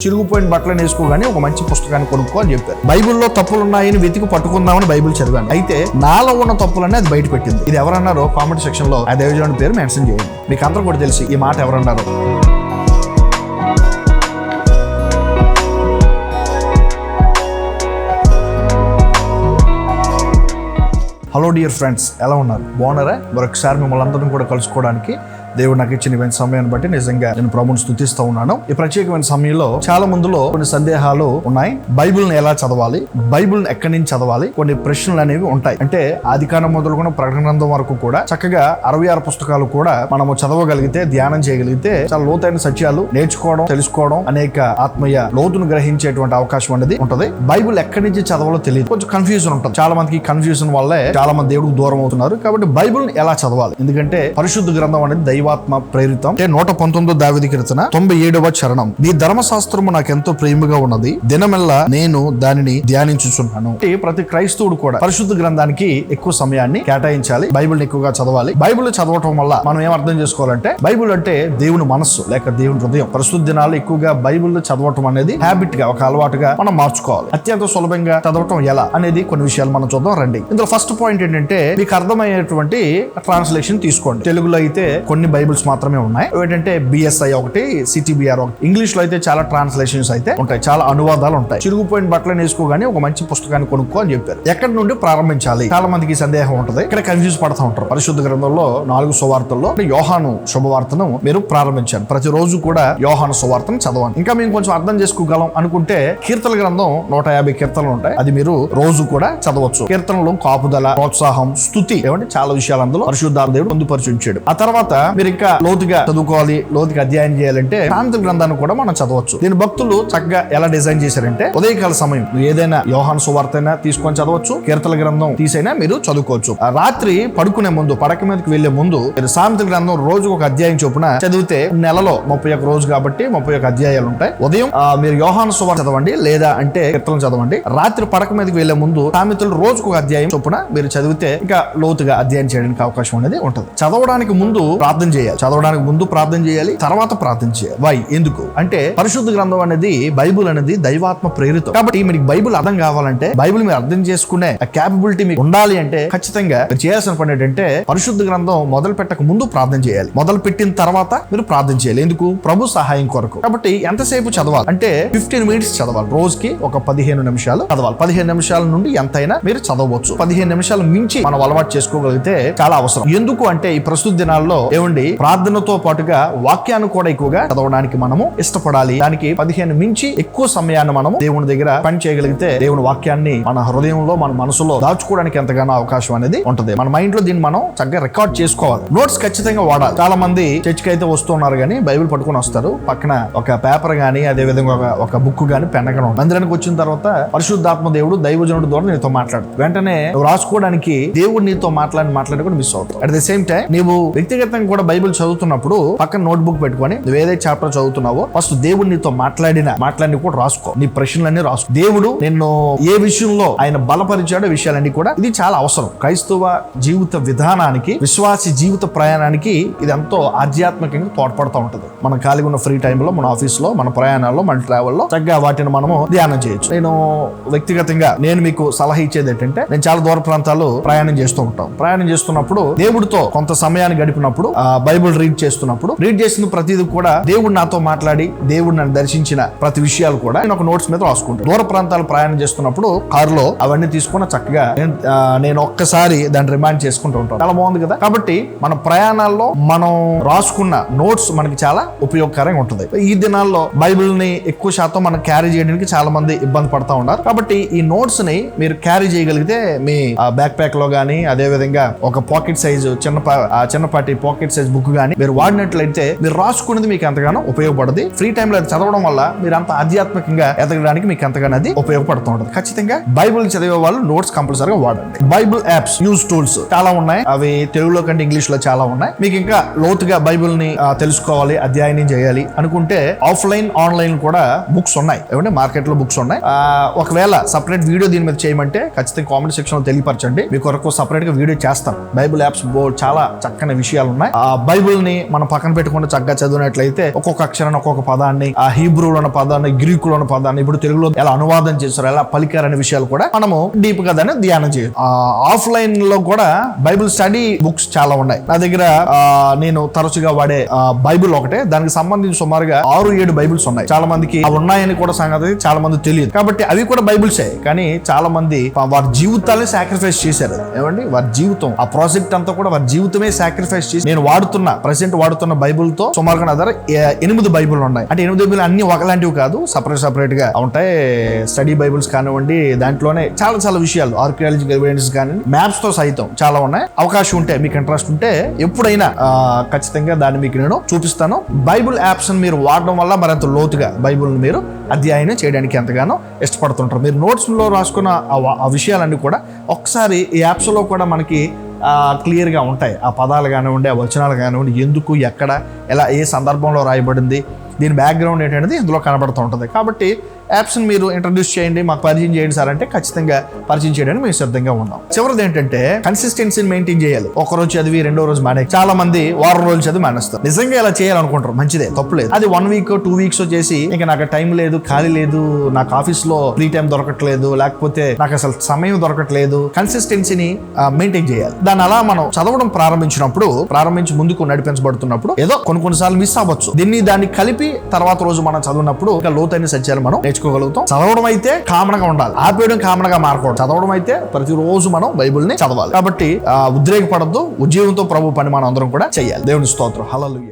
చిరుగుపోయిన బట్టలను వేసుకోగానే ఒక మంచి పుస్తకాన్ని కొనుక్కో అని చెప్పారు. బైబిల్లో తప్పులు ఉన్నాయని వెతికి పట్టుకుందామని బైబిల్ చదివాను. అయితే నాలో ఉన్న తప్పులన్నీ అది బయట పెట్టింది. ఇది ఎవరన్నారో కామెంట్ సెక్షన్ లో ఆ దైవజనుడి పేరు మెన్షన్ చేయండి. మీకు అందరూ కూడా తెలిసి ఈ మాట ఎవరన్నారో. హలో డియర్ ఫ్రెండ్స్, ఎలా ఉన్నారు? బాగున్నారా? మరొకసారి మిమ్మల్ని అందరం కూడా కలుసుకోవడానికి దేవుడు నాకు ఇచ్చిన సమయాన్ని బట్టి నిజంగా నేను ప్రభువుని స్తుతిస్తూ ఉన్నాను. ఈ ప్రత్యేకమైన సమయంలో చాలా మందిలో కొన్ని సందేహాలు ఉన్నాయి. బైబిల్ని ఎలా చదవాలి, బైబిల్ని ఎక్కడి నుంచి చదవాలి, కొన్ని ప్రశ్నలు అనేవి ఉంటాయి. అంటే ఆదికాండం మొదలుకొని ప్రకటన గ్రంథం వరకు కూడా చక్కగా 66 పుస్తకాలు కూడా మనము చదవగలిగితే, ధ్యానం చేయగలిగితే చాలా లోతైన సత్యాలు నేర్చుకోవడం, తెలుసుకోవడం, అనేక ఆత్మీయ లోతును గ్రహించేటువంటి అవకాశం అనేది ఉంటది. బైబిల్ ఎక్కడి నుంచి చదవాలో తెలియదు, కొంచెం కన్ఫ్యూజన్ ఉంటుంది. చాలా మందికి కన్ఫ్యూజన్ వల్లే చాలా మంది దేవుడికి దూరం అవుతున్నారు. కాబట్టి బైబిల్ని ఎలా చదవాలి? ఎందుకంటే పరిశుద్ధ గ్రంథం అనేది దైవాత్మ ప్రేరితం. 119 దావీదు కీర్తన 97వ చరణం, నీ ధర్మశాస్త్రము నాకెంతో ప్రేమగా ఉన్నది, దినమెల్లా నేను దానిని ధ్యానించుచున్నాను. ప్రతి క్రైస్తవుడు కూడా పరిశుద్ధ గ్రంథానికి ఎక్కువ సమయాన్ని కేటాయించాలి, బైబిల్ని ఎక్కువగా చదవాలి. బైబిల్ చదవటం వల్ల మనం ఏం అర్థం చేసుకోవాలంటే, బైబిల్ అంటే దేవుని మనస్సు లేక దేవుని హృదయం. పరిశుద్ధ దినాలు ఎక్కువగా బైబిల్ చదవటం అనేది హ్యాబిట్ గా, ఒక అలవాటుగా మనం మార్చుకోవాలి. అత్యంత సులభంగా చదవటం ఎలా అనేది కొన్ని విషయాలు మనం చూద్దాం రండి. ఇందులో ఫస్ట్ పాయింట్ ఏంటంటే, మీకు అర్థమయ్యేటువంటి ట్రాన్స్లేషన్ తీసుకోండి. తెలుగులో అయితే కొన్ని బైబిల్స్ మాత్రమే ఉన్నాయి. ఏంటంటే బిఎస్ఐ ఒకటి, సిటీబిఆర్ ఒకటి. ఇంగ్లీష్ లో అయితే చాలా ట్రాన్స్లేషన్స్ అయితే ఉంటాయి, చాలా అనువాదాలు ఉంటాయి. చిరుగుపోయిన బట్టలను వేసుకోగానే ఒక మంచి పుస్తకాన్ని కొనుక్కో అని చెప్పారు. ఎక్కడి నుండి ప్రారంభించాలి? చాలా మందికి సందేహం ఉంటుంది, ఇక్కడ కన్ఫ్యూజ్ పడుతూ ఉంటారు. పరిశుద్ధ గ్రంథంలో 4 సువార్తల్లో యోహాను శుభవార్తను మీరు ప్రారంభించాను. ప్రతిరోజు కూడా యోహాను సువార్తను చదవండి. ఇంకా మేము కొంచెం అర్థం చేసుకోగలం అనుకుంటే కీర్తన గ్రంథం 150 కీర్తనలు ఉంటాయి. అది మీరు రోజు కూడా చదవచ్చు. కీర్తనలు కాపుదల, ప్రోత్సాహం, స్తుతి, ఏమంటే చాలా విషయాలు అందులో పరిశుద్ధాత్మ దేవుడు పొందుపరిచి ఉంచాడు. ఆ తర్వాత మీరు ఇంకా లోతుగా చదువుకోవాలి, లోతుగా అధ్యయనం చేయాలంటే సామెతల గ్రంథాన్ని కూడా మనం చదవచ్చు. దీని భక్తులు చక్కగా ఎలా డిజైన్ చేశారంటే, ఉదయకాల సమయం ఏదైనా యోహాను సువార్త అయినా తీసుకొని చదవచ్చు, కీర్తన గ్రంథం తీసైనా మీరు చదువుకోవచ్చు. రాత్రి పడుకునే ముందు, పడక మీదకి వెళ్లే ముందు మీరు సామెతల గ్రంథం రోజుకు ఒక అధ్యాయం చొప్పున చదివితే నెలలో 31 రోజు కాబట్టి 31 అధ్యాయాలు ఉంటాయి. ఉదయం మీరు యోహాను సువార్త చదవండి, లేదా అంటే కీర్తనలు చదవండి. రాత్రి పడక మీదకి వెళ్లే ముందు సామెతలు రోజుకు ఒక అధ్యాయం చొప్పున మీరు చదివితే ఇంకా లోతుగా అధ్యయనం చేయడానికి అవకాశం అనేది ఉంటుంది. చదవడానికి ముందు ప్రార్థన చేయాలి, చదవడానికి ముందు ప్రార్థన చేయాలి, తర్వాత ప్రార్థన చేయాలి. వై? ఎందుకు అంటే పరిశుద్ధ గ్రంథం అనేది, బైబుల్ అనేది దైవాత్మ ప్రేరితం. కాబట్టి మీకు బైబుల్ అర్థం కావాలంటే, బైబుల్ మీరు అర్థం చేసుకునే క్యాపబిలిటీ మీకు ఉండాలి అంటే ఖచ్చితంగా మీరు చేయాల్సిన పని ఏంటంటే, పరిశుద్ధ గ్రంథం మొదలు పెట్టక ముందు ప్రార్థన చేయాలి, మొదలు పెట్టిన తర్వాత మీరు ప్రార్థన చేయాలి. ఎందుకు? ప్రభు సహాయం కొరకు. కాబట్టి ఎంతసేపు చదవాలి అంటే 15 మినిట్స్ చదవాలి. రోజుకి ఒక 15 నిమిషాలు చదవాలి. 15 నిమిషాల నుండి ఎంతైనా మీరు చదవచ్చు. 15 నిమిషాలు మించి మనం అలవాటు చేసుకోగలిగితే చాలా అవసరం. ఎందుకు అంటే ఈ ప్రస్తుత దినాల్లో ఏమండి, ప్రార్థనతో పాటుగా వాక్యాన్ని కూడా ఎక్కువగా చదవడానికి మనము ఇష్టపడాలి. దానికి 15 మించి ఎక్కువ సమయాన్ని మనము దేవుని దగ్గర పని చేయగలిగితే, దేవుని వాక్యాన్ని మన హృదయంలో, మన మనసులో దాచుకోవడానికి ఎంతగానో అవకాశం అనేది ఉంటుంది. మన మైండ్ లో దీన్ని మనం చక్కగా రికార్డ్ చేసుకోవాలి. నోట్స్ ఖచ్చితంగా వాడాలి. చాలా మంది చర్చికి అయితే వస్తున్నారు కానీ బైబిల్ పట్టుకుని వస్తారు, పక్కన ఒక పేపర్ గానీ, అదే విధంగా ఒక బుక్ గానీ, పెన్ గానీ. మందిరానికి వచ్చిన తర్వాత పరిశుద్ధాత్మ దేవుడు దైవజనుడి ద్వారా నీతో మాట్లాడు, వెంటనే నువ్వు రాసుకోవడానికి దేవుడు నీతో మాట్లాడి కూడా మిస్ అవుతావు. అట్ ద సేమ్ టైం నీవు వ్యక్తిగతంగా కూడా బైబిల్ చదువుతున్నప్పుడు పక్కన నోట్ బుక్ పెట్టుకొని నువ్వు ఏదైతే చాప్టర్ చదువుతున్నావో ఫస్ట్ దేవుడు నీతో మాట్లాడి కూడా రాసుకో. నీ ప్రశ్నలన్నీ రాసుకో. దేవుడు నిన్ను ఏ విషయంలో ఆయన బలపరిచాడో విషయాలన్నీ కూడా, ఇది చాలా అవసరం. క్రైస్తవ జీవిత విధానానికి, విశ్వాసి జీవిత ప్రయాణానికి ఇది ఎంతో ఆధ్యాత్మికంగా తోడ్పడుతూ ఉంటుంది. మనం ఖాళీగా ఉన్న ఫ్రీ టైంలో, మన ఆఫీస్ లో, మన ప్రయాణాల్లో, మన ట్రావెల్లో చక్కగా వాటిని మనము ధ్యానం చేయొచ్చు. నేను మీకు సలహా ఇచ్చేది ఏంటంటే, నేను చాలా దూర ప్రాంతాలు ప్రయాణం చేస్తూ ఉంటాం. ప్రయాణం చేస్తున్నప్పుడు దేవుడితో కొంత సమయాన్ని గడిపినప్పుడు, బైబుల్ రీడ్ చేసిన ప్రతిదీ కూడా దేవుడు నాతో మాట్లాడి, దేవుడు నన్ను దర్శించిన ప్రతి విషయాలు కూడా నేను ఒక నోట్స్ మీద రాసుకుంటాను. దూర ప్రాంతాలు ప్రయాణం చేస్తున్నప్పుడు కారులో అవన్నీ తీసుకుని చక్కగా నేను ఒక్కసారి దాన్ని రిమైండ్ చేసుకుంటూ ఉంటాను. చాలా బాగుంది కదా. కాబట్టి మన ప్రయాణాల్లో మనం రాసుకున్న నోట్స్ మనకి చాలా ఉపయోగకరంగా ఉంటుంది. ఈ దినాల్లో బైబిల్ ని ఎక్కువ శాతం మనం క్యారీ చేయడానికి చాలా మంది ఇబ్బంది పడతా ఉన్నారు. కాబట్టి ఈ నోట్స్ ని మీరు క్యారీ చేయగలిగితే మీ బ్యాక్ ప్యాక్ లో గానీ, అదే విధంగా ఒక పాకెట్ సైజు చిన్నపాటి పాకెట్ సైజ్ బుక్ గానీ మీరు వాడినట్లయితే మీరు రాసుకున్నది మీకు ఎంతగానో ఉపయోగపడుతుంది. ఫ్రీ టైంలో అది చదవడం వల్ల మీరు అంత ఆధ్యాత్మికంగా ఎదగడానికి మీకు ఎంతగానో అది ఉపయోగపడుతూ ఉంటుంది. ఖచ్చితంగా బైబిల్ చదివే వాళ్ళు నోట్స్ కంపల్సరీగా వాడండి. బైబిల్ యాప్స్, యూజ్ టూల్స్ చాలా ఉన్నాయి. అవి తెలుగులో కంటే ఇంగ్లీష్ లో చాలా ఉన్నాయి. మీకు ఇంకా లోతుగా బైబిల్ ని తెలుసుకోవాలి, అధ్యయనం చేయాలి అనుకుంటే ఆఫ్లైన్, ఆన్లైన్ కూడా బుక్స్ ఉన్నాయి. ఏమంటే మార్కెట్ లో బుక్స్ ఉన్నాయి. ఒకవేళ సపరేట్ వీడియో దీని మీద చేయమంటే ఖచ్చితంగా కామెంట్ సెక్షన్ లో తెలియపరచండి. మీ కొరకు సపరేట్ గా వీడియో చేస్తాను. బైబిల్ యాప్స్ చాలా చక్కని విషయాలు ఉన్నాయి. ఆ బైబిల్ని మనం పక్కన పెట్టుకుంటే చక్కగా చదివినట్లయితే ఒక్కొక్క అక్షరాన్ని, ఒక్కొక్క పదాన్ని, ఆ హీబ్రూలో ఉన్న పదాన్ని, గ్రీకులో ఉన్న పదాన్ని ఇప్పుడు తెలుగులో ఎలా అనువాదం చేశారు, ఎలా పలికారనే విషయాలు కూడా మనము డీప్ గా దాన్ని ధ్యానం చేయొచ్చు. ఆఫ్లైన్ లో కూడా బైబిల్ స్టడీ బుక్స్ చాలా ఉన్నాయి నా దగ్గర. నేను తరచుగా వాడే బైబిల్ ఒకటే, దానికి సంబంధించి సుమారుగా 6-7 బైబిల్స్ ఉన్నాయి. చాలా మందికి అవి ఉన్నాయని కూడా సంగతి చాలా మంది తెలియదు. కాబట్టి అవి కూడా బైబిల్సే, కానీ చాలా మంది వారి జీవితాన్ని సాక్రిఫైస్ చేశారు. ఏమండి, వారి జీవితం, ఆ ప్రాజెక్ట్ అంతా కూడా వారి జీవితమే సాక్రిఫైస్ చేసి నేను ప్రెసెంట్ వాడుతున్న బైబిల్ తో సుమారుగా నా దగ్గర 8 బైబిల్ ఉన్నాయి. అంటే 8 బైబిల్ అన్ని ఒకలాంటివి కాదు, సపరేట్ గా ఉంటాయి. స్టడీ బైబిల్స్ కానివ్వండి, దాంట్లోనే చాలా విషయాలు, ఆర్కియాలజికల్ ఎవిడెన్స్ కానీ, మ్యాప్స్ తో సైతం చాలా ఉన్నాయి. అవకాశం ఉంటే, మీకు ఇంట్రెస్ట్ ఉంటే ఎప్పుడైనా ఖచ్చితంగా దాన్ని మీకు నేను చూపిస్తాను. బైబిల్ యాప్స్ మీరు వాడడం వల్ల మరింత లోతుగా బైబిల్ మీరు అధ్యయనం చేయడానికి ఎంతగానో ఇష్టపడుతుంటారు. మీరు నోట్స్ లో రాసుకున్న ఆ విషయాలన్నీ కూడా ఒకసారి ఈ యాప్స్ లో కూడా మనకి క్లియర్గా ఉంటాయి. ఆ పదాలు కానివ్వండి, ఆ వచనాలు కానివ్వండి, ఎందుకు, ఎక్కడ, ఎలా, ఏ సందర్భంలో రాయబడింది, దీని బ్యాక్గ్రౌండ్ ఏంటనేది ఇందులో కనబడుతూ ఉంటుంది. కాబట్టి యాప్స్ని మీరు ఇంట్రడ్యూస్ చేయండి, మాకు పరిచయం చేయండి సార్ అంటే ఖచ్చితంగా పరిచయం చేయడానికి మేము సిద్ధంగా ఉన్నాం. చివరిది ఏంటంటే కన్సిస్టెన్సీని మెయింటైన్ చేయాలి. ఒక రోజు చదివి 2వ రోజు మానే. చాలా మంది వారం రోజులు చదివి మానేస్తారు. నిజంగా ఇలా చేయాలనుకుంటారు, మంచిదే, తప్పులేదు. అది 1 వీక్ 2 వీక్స్ చేసి ఇంకా నాకు టైం లేదు, ఖాళీ లేదు, నాకు ఆఫీస్లో ఫ్రీ టైం దొరకట్లేదు, లేకపోతే నాకు అసలు సమయం దొరకట్లేదు. కన్సిస్టెన్సీని మెయింటైన్ చేయాలి. దాన్ని అలా మనం చదవడం ప్రారంభించి ముందుకు నడిపించబడుతున్నప్పుడు ఏదో కొన్నిసార్లు మిస్ అవ్వచ్చు. దాన్ని కలిపి తర్వాత రోజు మనం చదివినప్పుడు ఇంకా లోతైన సత్యాలు మనం నేర్చుకోగలుగుతాం. చదవడం అయితే కామన్గా ఉండాలి, ఆపేయడం కామన్గా మారకూడదు. చదవడం అయితే ప్రతిరోజు మనం బైబిల్ని చదవాలి. కాబట్టి ఉద్రేకపడద్దు. ఉద్యోగంతో ప్రభు పని మనం అందరం కూడా చేయాలి. దేవుని స్తోత్రం. హల్లెలూయా.